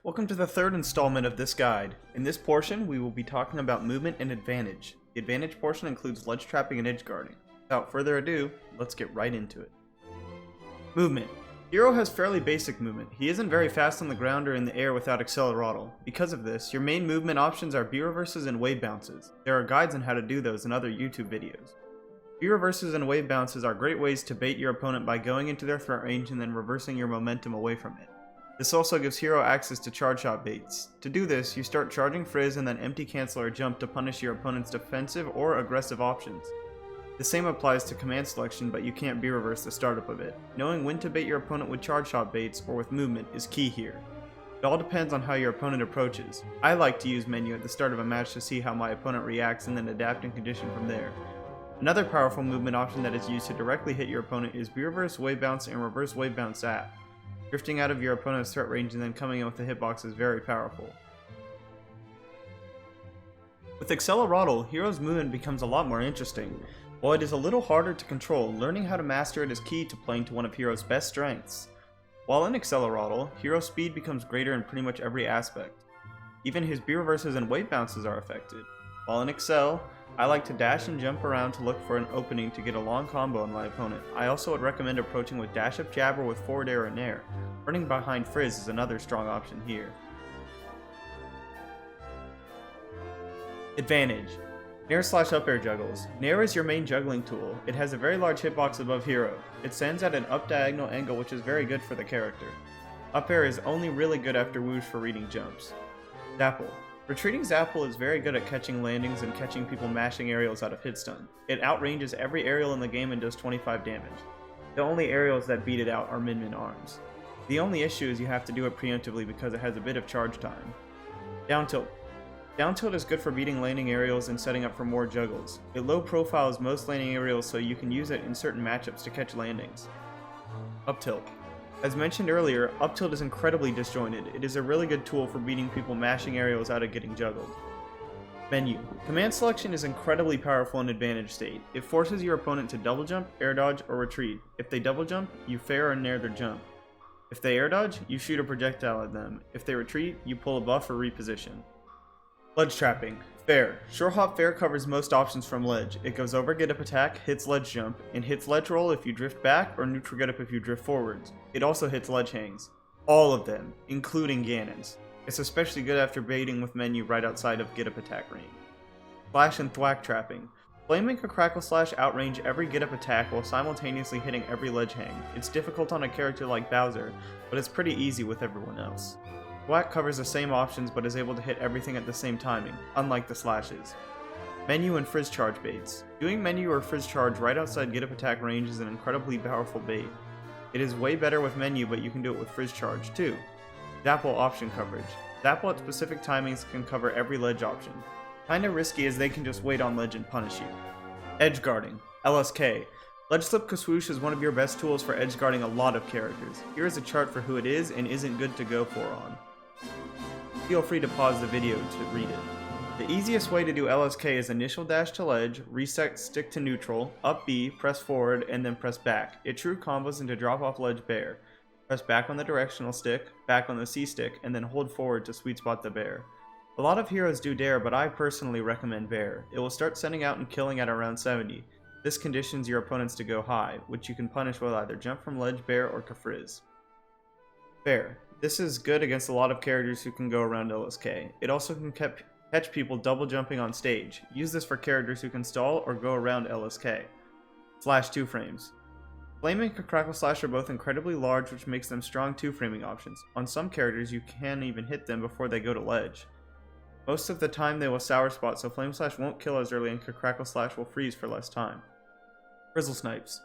Welcome to the third installment of this guide. In this portion, we will be talking about movement and advantage. The advantage portion includes ledge trapping and edge guarding. Without further ado, let's get right into it. Movement. Hero has fairly basic movement. He isn't very fast on the ground or in the air without Acceleratl. Because of this, your main movement options are B-reverses and wave bounces. There are guides on how to do those in other YouTube videos. B-reverses and wave bounces are great ways to bait your opponent by going into their threat range and then reversing your momentum away from it. This also gives Hero access to charge shot baits. To do this, you start charging Frizz and then empty cancel or jump to punish your opponent's defensive or aggressive options. The same applies to command selection, but you can't B-reverse the startup of it. Knowing when to bait your opponent with charge shot baits or with movement is key here. It all depends on how your opponent approaches. I like to use menu at the start of a match to see how my opponent reacts and then adapt and condition from there. Another powerful movement option that is used to directly hit your opponent is B-reverse, wave bounce, and reverse wave bounce zap. Drifting out of your opponent's threat range and then coming in with the hitbox is very powerful. With Acceleratl, Hero's movement becomes a lot more interesting. While it is a little harder to control, learning how to master it is key to playing to one of Hero's best strengths. While in Acceleratl, Hero's speed becomes greater in pretty much every aspect. Even his B-reverses and wave bounces are affected. While in Excel, I like to dash and jump around to look for an opening to get a long combo on my opponent. I also would recommend approaching with dash up jab or with forward air and nair. Running behind Frizz is another strong option here. Advantage. Nair / up air juggles. Nair is your main juggling tool. It has a very large hitbox above Hero. It sends at an up diagonal angle, which is very good for the character. Up air is only really good after whoosh for reading jumps. Zapple. Retreating Zapple is very good at catching landings and catching people mashing aerials out of hit stun. It outranges every aerial in the game and does 25 damage. The only aerials that beat it out are Min arms. The only issue is you have to do it preemptively because it has a bit of charge time. Down tilt. Down tilt is good for beating landing aerials and setting up for more juggles. It low profiles most landing aerials so you can use it in certain matchups to catch landings. Up tilt. As mentioned earlier, up tilt is incredibly disjointed. It is a really good tool for beating people mashing aerials out of getting juggled. Menu. Command selection is incredibly powerful in advantage state. It forces your opponent to double jump, air dodge, or retreat. If they double jump, you fair or nair their jump. If they air dodge, you shoot a projectile at them. If they retreat, you pull a buff or reposition. Ledge trapping. Fair. Short hop fair covers most options from ledge. It goes over get up attack, hits ledge jump, and hits ledge roll if you drift back or neutral get up if you drift forwards. It also hits ledge hangs. All of them, including Ganon's. It's especially good after baiting with menu right outside of get up attack range. Flash and thwack trapping. Flaming can crackle slash outrange every get up attack while simultaneously hitting every ledge hang. It's difficult on a character like Bowser, but it's pretty easy with everyone else. Thwack covers the same options but is able to hit everything at the same timing, unlike the slashes. Menu and Frizz charge baits. Doing menu or Frizz charge right outside get up attack range is an incredibly powerful bait. It is way better with menu, but you can do it with Frizz charge too. Zapple option coverage. Zapple at specific timings can cover every ledge option. Kinda risky as they can just wait on ledge and punish you. Edge guarding. LSK. Ledge Slip Kaswoosh is one of your best tools for edge guarding a lot of characters. Here is a chart for who it is and isn't good to go for on. Feel free to pause the video to read it. The easiest way to do LSK is initial dash to ledge, reset stick to neutral, up B, press forward, and then press back. It true combos into drop off ledge bear. Press back on the directional stick, back on the C stick, and then hold forward to sweet spot the bear. A lot of heroes do dare, but I personally recommend bear. It will start sending out and killing at around 70. This conditions your opponents to go high, which you can punish with either jump from ledge, bear, or Kafrizz. Fair. This is good against a lot of characters who can go around LSK. It also can catch people double jumping on stage. Use this for characters who can stall or go around LSK. Slash 2-frames. Flame and Crackle Slash are both incredibly large, which makes them strong 2-framing options. On some characters, you can even hit them before they go to ledge. Most of the time they will sour spot, so Flame Slash won't kill as early and Crackle Slash will freeze for less time. Frizzle Snipes.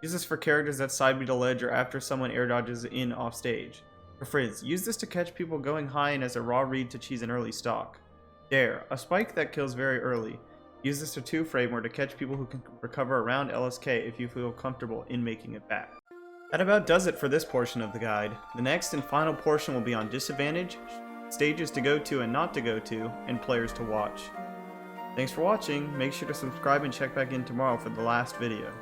Use this for characters that side B to ledge or after someone air dodges in off stage. For Frizz, use this to catch people going high and as a raw read to cheese an early stock. Dare, a spike that kills very early. Use this to 2-frame or to catch people who can recover around LSK if you feel comfortable in making it back. That about does it for this portion of the guide. The next and final portion will be on disadvantage, stages to go to and not to go to, and players to watch. Thanks for watching, make sure to subscribe and check back in tomorrow for the last video.